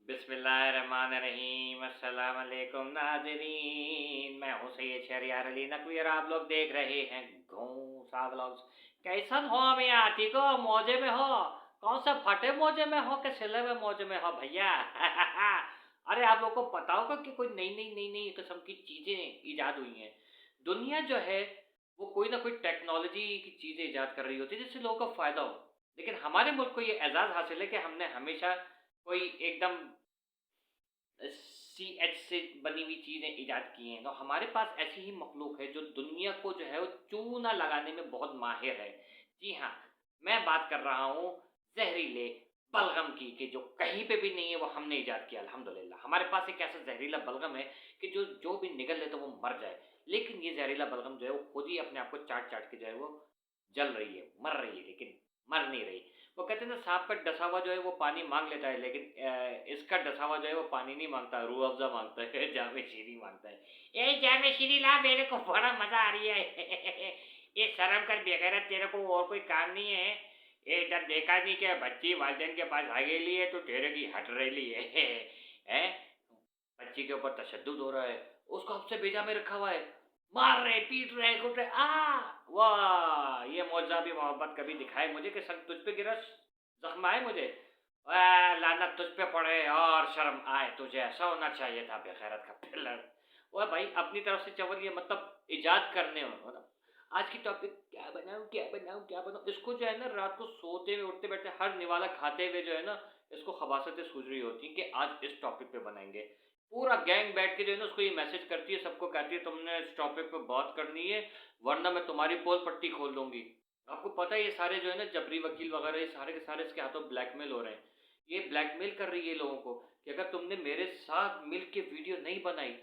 बिस्मिल्लाहिर्रहमानिर्रहीम अस्सलाम वालेकुम नाज़रीन। मैं हूँ सैयद शहरियार अली नकवी और आप लोग देख रहे हैं घूसा व्लॉग्स। कैसन हो अभी आती को मौजे में हो? कौन सा फटे मौजे में हो कि सिले हुए मौजे में हो भैया? अरे आप लोगों को पता होगा कि कोई नई किस्म की चीज़ें ईजाद हुई हैं। दुनिया जो है वो कोई ना कोई टेक्नोलॉजी की चीज़ें ईजाद कर रही होती है जिससे लोगों को फ़ायदा हो। लेकिन हमारे मुल्क को ये एजाज़ हासिल है कि हमने हमेशा कोई एकदम सी एच से बनी हुई चीज़ें ईजाद की हैं। तो हमारे पास ऐसी ही मखलूक है जो दुनिया को जो है वो चूना लगाने में बहुत माहिर है। जी हाँ, मैं बात कर रहा हूँ जहरीले बलगम की, कि जो कहीं पे भी नहीं है वो हमने ईजाद किया अल्हम्दुलिल्लाह। हमारे पास एक ऐसा जहरीला बलगम है कि जो जो भी निगल ले तो वो मर जाए। लेकिन ये जहरीला बलगम जो है वो खुद ही अपने आप को चाट-चाट के जो है वो जल रही है, मर रही है, लेकिन मर नहीं रही। वो कहते हैं ना, सांप का डसा हुआ जो है वो पानी माँग लेता है, लेकिन इसका डसा हुआ जो है वो पानी नहीं माँगता, रूह अफ़ज़ा माँगता है, जामे शीरी माँगता है। ए जामे शीरी ला, मेरे को बड़ा मज़ा आ रही है। ये शर्म कर बेगैरत, तेरे को और कोई काम नहीं है? ये इधर देखा नहीं क्या बच्ची वालिदैन के पास आ गेली है तो तेरे की हट रही है। हैं? बच्ची के ऊपर तशद्दुद हो रहा है, उसको अब से बेजा में रखा हुआ है, मार रहे, पीट रहे, कुट रहे। वाह! ये मौजज़ा भी मोहब्बत कभी दिखाए मुझे कि सर तुझ पे गिरा, ज़ख्म आए मुझे। वाह! लानत तुझ पे पड़े और शर्म आए तुझे, ऐसा होना चाहिए था बेगैरत का पिल्लर। ओए भाई, अपनी तरफ से चवन्निए, मतलब इजाद करने हो, मतलब आज की टॉपिक क्या बनाऊँ, क्या बनाऊँ, क्या बनाऊँ? इसको जो है ना, रात को सोते हुए, उठते-बैठते, हर निवाला खाते हुए जो है ना, इसको खबासतें सूझ रही होती हैं कि आज इस टॉपिक पे बनाएँगे। पूरा गैंग बैठ के जो है ना उसको ये मैसेज करती है, सबको कहती है तुमने इस टॉपिक पे बात करनी है, वरना मैं तुम्हारी पोल पट्टी खोल दूँगी। आपको पता है ये सारे जो है ना जबरी वकील वगैरह, ये सारे के सारे इसके हाथों ब्लैकमेल हो रहे हैं। ये ब्लैकमेल कर रही है लोगों को कि अगर तुमने मेरे साथ मिल के वीडियो नहीं बनाई,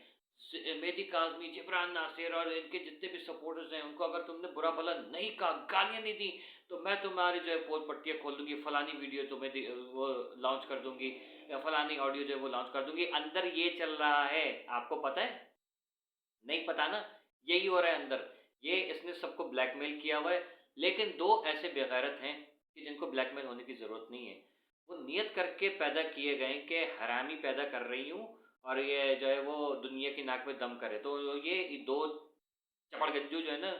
मेहदी काज़मी, जिब्रान नासिर और इनके जितने भी सपोर्टर्स हैं, उनको अगर तुमने बुरा भला नहीं कहा, गालियाँ नहीं दी, तो मैं तुम्हारी जो है पोल पट्टियाँ खोल दूँगी, फलानी वीडियो तुम्हें वो लॉन्च कर दूँगी, या फलानी ऑडियो जो है वो लॉन्च कर दूँगी। अंदर ये चल रहा है, आपको पता है? नहीं पता ना? यही हो रहा है अंदर। ये इसने सबको ब्लैकमेल किया हुआ है, लेकिन 2 ऐसे बेगैरत हैं कि जिनको ब्लैकमेल होने की ज़रूरत नहीं है। वो नियत करके पैदा किए गए हैं कि हरामी पैदा कर रही हूँ और ये जो है वो दुनिया की नाक में दम करे। तो ये 2 चपड़गंजू जो है ना,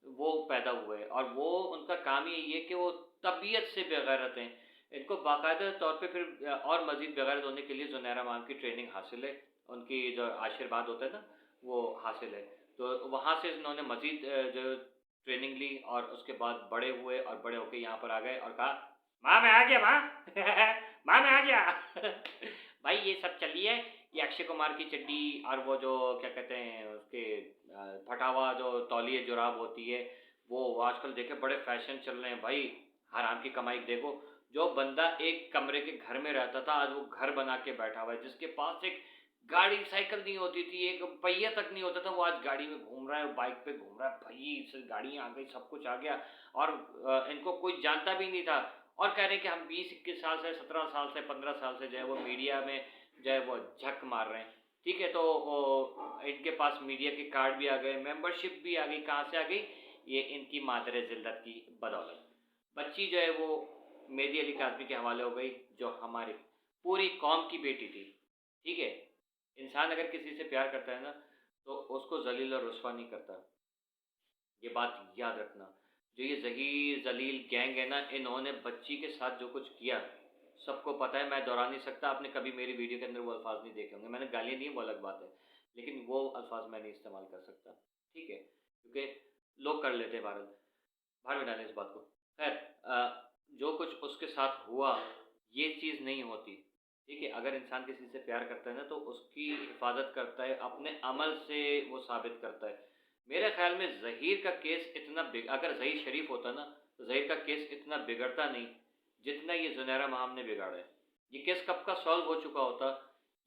वो पैदा हुए हैं और वो उनका काम ही यही है कि वो तबीयत से बेगैरत हैं। इनको बाकायदा तौर पे फिर और मज़ीद बेगैरत होने के लिए ज़ुनैरा मैम की ट्रेनिंग हासिल है। उनकी जो आशीर्वाद होता है ना, वो हासिल है। तो वहाँ से इन्होंने मज़ीद जो ट्रेनिंग ली और उसके बाद बड़े हुए और बड़े होके यहाँ पर आ गए और कहा, माँ मैं आ गया माँ। माँ मैं आ गया। भाई ये सब चलिए, ये अक्षय कुमार की चड्डी और वो जो क्या कहते हैं उसके फटा हुआ जो तौलिए जुराब होती है, वो आजकल देखे बड़े फैशन चल रहे हैं भाई। हराम की कमाई देखो, जो बंदा एक कमरे के घर में रहता था आज वो घर बना के बैठा हुआ है, जिसके पास एक गाड़ी साइकिल नहीं होती थी, एक पहिया तक नहीं होता था, वो आज गाड़ी में घूम रहा है, बाइक पे घूम रहा है। भाई गाड़ियाँ आ गई, सब कुछ आ गया और इनको कोई जानता भी नहीं था और कह रहे हैं कि हम 20-21 साल से, 17 साल से, 15 साल से जो है वो मीडिया में जो है वो झक मार रहे हैं। ठीक है, तो इनके पास मीडिया के कार्ड भी आ गए, मेंबरशिप भी आ गई। कहाँ से आ गई? ये इनकी मादर जिल्लत की बदौलत। बच्ची जो है वो मेहदी अली काज़मी के हवाले हो गई, जो हमारी पूरी कौम की बेटी थी। ठीक है, इंसान अगर किसी से प्यार करता है ना, तो उसको ज़लील और रुस्वा नहीं करता। ये बात याद रखना। जो ये ज़हीर ज़लील गैंग है ना, इन्होंने बच्ची के साथ जो कुछ किया, सबको पता है, मैं दोहरा नहीं सकता। आपने कभी मेरी वीडियो के अंदर वो अल्फ़ाज़ नहीं देखे होंगे। मैंने गालियाँ दी हैं वो अलग बात है, लेकिन वो अल्फ़ाज़ मैं नहीं इस्तेमाल कर सकता। ठीक है? क्योंकि लोग कर लेते हैं वायरल। बाहर में डालें इस बात को। खैर, जो कुछ उसके साथ हुआ, ये चीज़ नहीं होती। ठीक है? अगर इंसान किसी से प्यार करता है ना, तो उसकी हिफ़ाज़त करता है, अपने अमल से वो साबित करता है। मेरे ख़्याल में ज़हीर का केस इतना अगर ज़हीर शरीफ होता ना, तो ज़हीर का केस इतना बिगड़ता नहीं, जितना ये ज़ुनैरा महम ने बिगाड़ा है। ये केस कब का सॉल्व हो चुका होता,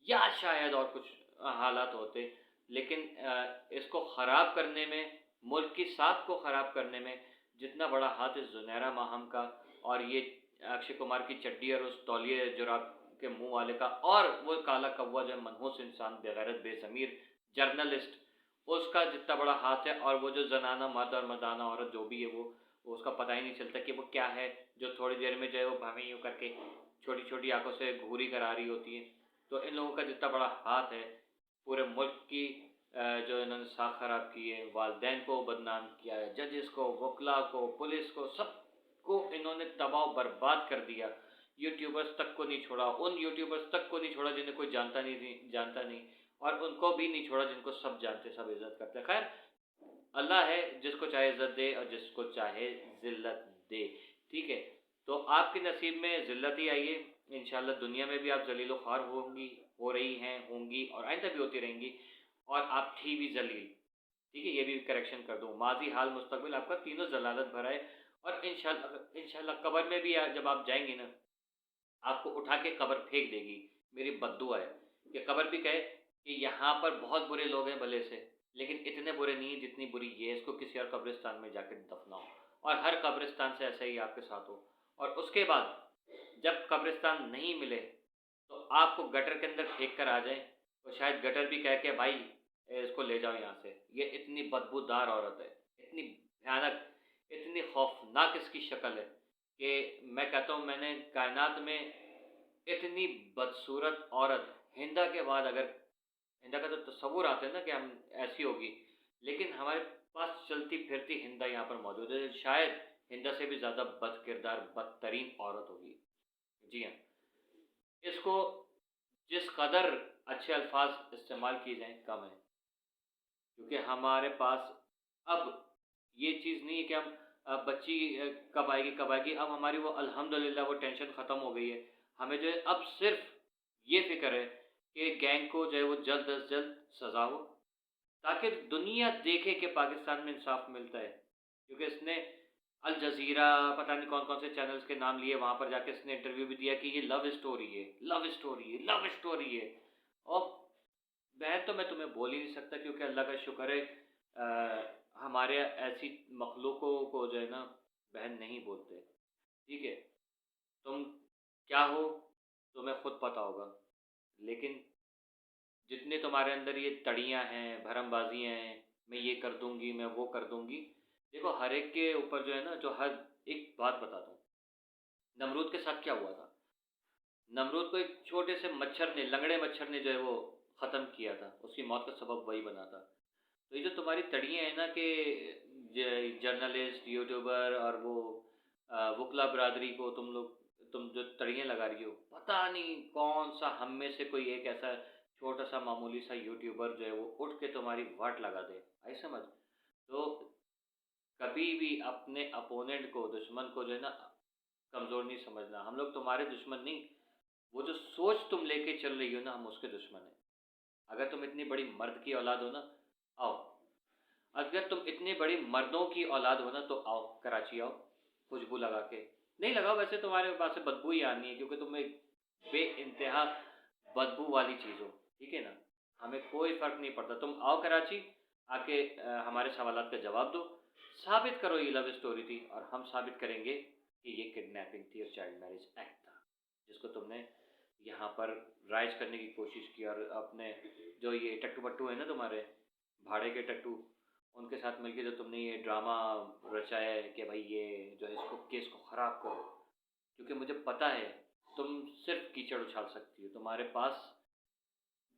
या शायद और कुछ हालात होते, लेकिन इसको ख़राब करने में, मुल्क की साख को ख़राब करने में जितना बड़ा हाथ इस ज़ुनैरा महम का और ये अक्षय कुमार की चड्डी और उस तौलिए जुराब के मुँह वाले का, और वो काला कौवा जो है मनहूस इंसान, बेगैरत, बेज़मीर जर्नलिस्ट, उसका जितना बड़ा हाथ है। और वो जो ज़नाना मर्द और मर्दाना औरत जो भी है, वो उसका पता ही नहीं चलता कि वो क्या है, जो थोड़ी देर में जो है वो भावें यूँ करके छोटी-छोटी आँखों से घूरी करा रही होती है। तो इन लोगों का जितना बड़ा हाथ है, पूरे मुल्क की जो इन्होंने साख खराब की है, वालिदैन को बदनाम किया है, जजेस को, वकला को, पुलिस को, सबको इन्होंने तबाह बर्बाद कर दिया। यूट्यूबर्स तक को नहीं छोड़ा, उन यूट्यूबर्स तक को नहीं छोड़ा जिन्हें कोई जानता नहीं, और उनको भी नहीं छोड़ा जिनको सब जानते, सब इज्जत करते। खैर, अल्लाह है जिसको चाहे इज्जत दे और जिसको चाहे ज़िल्लत दे, ठीक है। तो आपके नसीब में ज़िल्लत ही आई है, इंशाल्लाह दुनिया में भी आप ज़लील ख़्वार होंगी, हो रही हैं, होंगी और आइंदा भी होती रहेंगी, और आप थी भी ज़लील, ठीक है। ये भी करेक्शन कर दूँ, माज़ी, हाल, मुस्तक़बिल आपका तीनों ज़लालत भरा है। और इंशाल्लाह कब्र में भी जब आप जाएंगी ना, आपको उठा के कब्र फेंक देगी। मेरी बद्दुआ है कि कब्र भी कहे कि यहाँ पर बहुत बुरे लोग हैं भले से, लेकिन इतने बुरे नहीं है जितनी बुरी ये है, इसको किसी और कब्रिस्तान में जाकर दफनाओ। और हर कब्रिस्तान से ऐसा ही आपके साथ हो। और उसके बाद जब कब्रिस्तान नहीं मिले तो आपको गटर के अंदर फेंक कर आ जाए, तो शायद गटर भी कह के भाई इसको ले जाओ यहाँ से, ये इतनी बदबूदार औरत है, इतनी भयानक, इतनी खौफनाक इसकी शक्ल है कि मैं कहता हूँ मैंने कायनात में इतनी बदसूरत औरत हिंदा के बाद, अगर हिंदा का तो तस्वुर आता है ना कि हम ऐसी होगी, लेकिन हमारे पास चलती फिरती हिंदा यहाँ पर मौजूद है, शायद हिंदा से भी ज़्यादा बद किरदार, बदतरीन औरत होगी। जी हाँ, इसको जिस कदर अच्छे अल्फाज इस्तेमाल किए जाएँ कम है, क्योंकि हमारे पास अब ये चीज़ नहीं है कि हम बच्ची कब आएगी, अब हमारी वो अल्हम्दुलिल्लाह वो टेंशन ख़त्म हो गई है। हमें जो है अब सिर्फ़ ये फ़िक्र है कि गैंग को जो है वो जल्द से जल्द सज़ा हो, ताकि दुनिया देखे कि पाकिस्तान में इंसाफ मिलता है। क्योंकि इसने अल जज़ीरा, पता नहीं कौन-कौन से चैनल्स के नाम लिए, वहाँ पर जाके इसने इंटरव्यू भी दिया कि ये लव स्टोरी है, लव स्टोरी है, लव स्टोरी है। और बहन तो मैं तुम्हें बोल ही नहीं सकता, क्योंकि अल्लाह का शुक्र है हमारे ऐसी मखलूकों को जो है ना बहन नहीं बोलते, ठीक है। तुम क्या हो तुम्हें खुद पता होगा, लेकिन जितने तुम्हारे अंदर ये तड़ियाँ हैं, भरमबाजियाँ हैं, मैं ये कर दूँगी, मैं वो कर दूँगी, देखो हर एक के ऊपर जो है ना, जो हर एक बात बताता हूँ, नमरूद के साथ क्या हुआ था। नमरूद को एक छोटे से मच्छर ने, लंगड़े मच्छर ने जो है वो ख़त्म किया था, उसकी मौत का सबब वही बना था। तो ये जो तुम्हारी तड़ियाँ हैं ना कि जर्नलिस्ट, यूट्यूबर और वो वकला बरादरी को तुम जो तड़ियाँ लगा रही हो, पता नहीं कौन सा हम में से कोई एक ऐसा छोटा सा मामूली सा यूट्यूबर जो है वो उठ के तुम्हारी वाट लगा दे, आई समझ। तो कभी भी अपने अपोनेंट को, दुश्मन को जो है ना कमज़ोर नहीं समझना। हम लोग तुम्हारे दुश्मन नहीं, वो जो सोच तुम लेके चल रही हो ना, हम उसके दुश्मन हैं। अगर तुम इतनी बड़ी मर्द की औलाद हो ना, आओ। अगर तुम इतनी बड़ी मर्दों की औलाद हो ना, तो आओ कराची आओ, खुशबू लगा के। नहीं लगाओ, वैसे तुम्हारे पास से बदबू ही आनी है, क्योंकि तुम एक बेइंतहा बदबू वाली चीज़ हो, ठीक है ना। हमें कोई फ़र्क नहीं पड़ता, तुम आओ कराची, आके हमारे सवालात का जवाब दो, साबित करो ये लव स्टोरी थी, और हम साबित करेंगे कि ये किडनैपिंग थी और चाइल्ड मैरिज एक्ट था, जिसको तुमने यहाँ पर राइज करने की कोशिश की। और अपने जो ये टट्टू बट्टू है ना तुम्हारे भाड़े के टट्टू, उनके साथ मिलके जो तुमने ये ड्रामा रचाया है कि भाई ये जो है इसको केस को ख़राब करो, क्योंकि मुझे पता है तुम सिर्फ कीचड़ उछाल सकती हो, तुम्हारे पास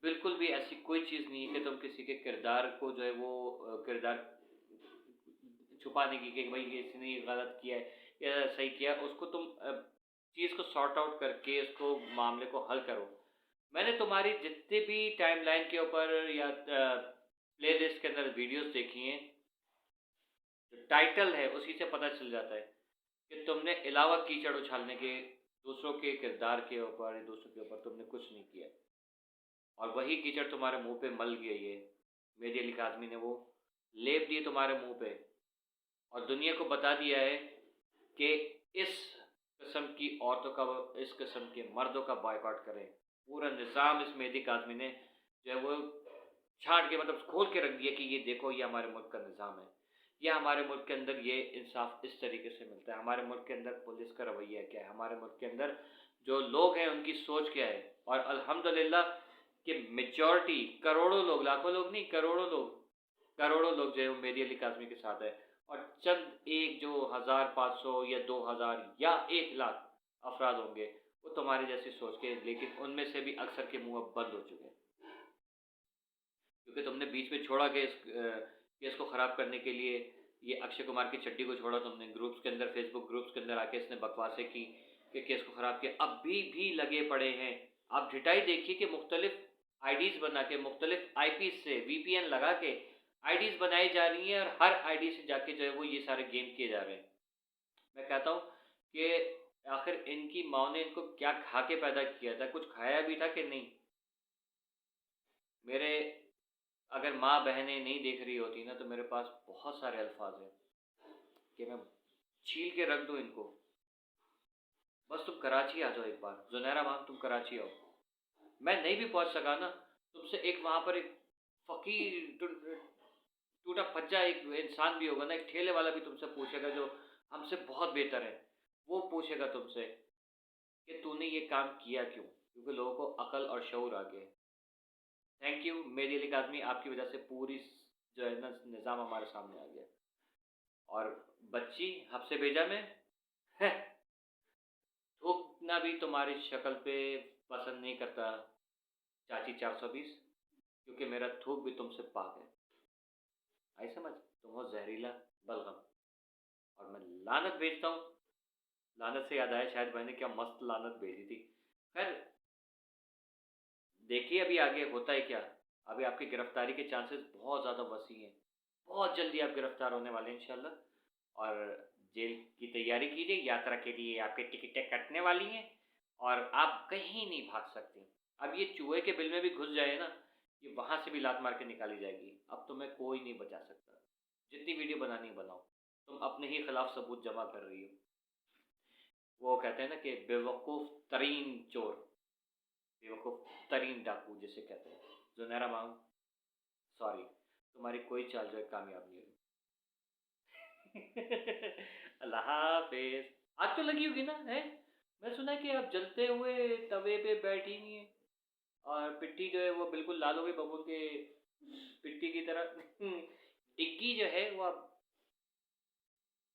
बिल्कुल भी ऐसी कोई चीज़ नहीं है कि तुम किसी के किरदार को जो है वो किरदार छुपाने की, कि भाई ये इसने ये गलत किया है या सही किया है, उसको तुम चीज़ को सॉर्ट आउट करके उसको मामले को हल करो। मैंने तुम्हारी जितने भी टाइमलाइन के ऊपर या प्लेलिस्ट के अंदर वीडियोस देखी हैं, जो टाइटल है उसी से पता चल जाता है कि तुमने अलावा कीचड़ उछालने के, दूसरों के किरदार के ऊपर या दूसरों के ऊपर तुमने कुछ नहीं किया। और वही कीचड़ तुम्हारे मुंह पे मल गई है, मेहदी अली काज़मी ने वो लेप दिए तुम्हारे मुंह पे, और दुनिया को बता दिया है कि इस किस्म की औरतों का, इस किस्म के मर्दों का बॉयकॉट करें। पूरा निज़ाम इस मेहदी काज़मी ने जो है वो छाँट के, मतलब खोल के रख दिया कि ये देखो, ये हमारे मुल्क का निज़ाम है, या हमारे मुल्क के अंदर ये इंसाफ इस तरीके से मिलता है, हमारे मुल्क के अंदर पुलिस का रवैया क्या है, हमारे मुल्क के अंदर जो लोग हैं उनकी सोच क्या है। और अल्हम्दुलिल्लाह कि मेजॉरिटी, करोड़ों लोग, लाखों लोग नहीं, करोड़ों लोग जो है वो मेहदी अली काज़मी के साथ है। और चंद एक जो 1500 या 2000 या 1 लाख अफराद होंगे, वो तुम्हारे जैसी सोच के, लेकिन उनमें से भी अक्सर के मुंह अब बंद हो चुके हैं, क्योंकि तुमने बीच में छोड़ा कि इस केस को ख़राब करने के लिए ये अक्षय कुमार की चड्डी को छोड़ा तुमने, ग्रुप्स के अंदर, फेसबुक ग्रुप्स के अंदर आके इसने बकवासें की कि केस को ख़राब किया, अभी भी लगे पड़े हैं। आप ढिठाई देखिए कि मुख्तलिफ आईडीज़ बना के, मुख्तलिफ आईपीज से वीपीएन लगा के आईडीज़ बनाई जा रही हैं और हर आईडी से जाके जो है वो ये सारे गेम किए जा रहे हैं। मैं कहता हूँ कि आखिर इनकी माँ ने इनको क्या खा के पैदा किया था, कुछ खाया भी था कि नहीं? मेरे अगर माँ बहनें नहीं देख रही होती ना तो मेरे पास बहुत सारे अल्फाज हैं कि मैं छील के रख दूँ इनको। बस तुम कराची आ जाओ एक बार, जुनैरा मैम तुम कराची आओ। मैं नहीं भी पहुंच सका ना, तुमसे एक वहाँ पर एक फ़कीर टूटा फज्जा एक इंसान भी होगा ना, एक ठेले वाला भी तुमसे पूछेगा जो हमसे बहुत बेहतर है, वो पूछेगा तुमसे कि तूने ये काम किया क्यों, क्योंकि लोगों को अकल और शऊर आ गया। थैंक यू मेरी अली काज़मी, आपकी वजह से पूरी जो है ना निज़ाम हमारे सामने आ गया। और बच्ची हफ्से भेजा मैं है, थूकना भी तुम्हारी शक्ल पे पसंद नहीं करता चाची 420, क्योंकि मेरा थूक भी तुमसे पाक है। आई समझ? तुम हो जहरीला बलगम और मैं लानत भेजता हूँ। लानत से याद आया, शायद मैंने क्या मस्त लानत भेजी थी। खैर देखिए अभी आगे होता है क्या। अभी आपकी गिरफ्तारी के चांसेस बहुत ज़्यादा वसी हैं, बहुत जल्दी आप गिरफ्तार होने वाले हैं इंशाल्लाह। और जेल की तैयारी कीजिए, यात्रा के लिए आपकी टिकटें कटने वाली हैं और आप कहीं नहीं भाग सकती। अब ये चूहे के बिल में भी घुस जाए ना, ये वहाँ से भी लात मार के निकाली जाएगी। अब तुम्हें कोई नहीं बचा सकता, जितनी वीडियो बनानी बनाओ। तुम अपने ही खिलाफ सबूत जमा कर रही हो। वो कहते हैं ना कि बेवकूफ़ तरीन चोर, बेवकूफ़ तरीन डाकू जिसे कहते हैं, जुनैरा मैम सॉरी, तुम्हारी कोई चाल जो है कामयाब नहीं हुई। अल्लाह हाफिज। आग तो लगी होगी ना है? मैं सुना है कि आप जलते हुए तवे पे बैठी हुई हैं और पिट्ठी जो है वो बिल्कुल लाल हो गई बबूल के पिट्ठी की तरह। डिग्गी जो है वो आप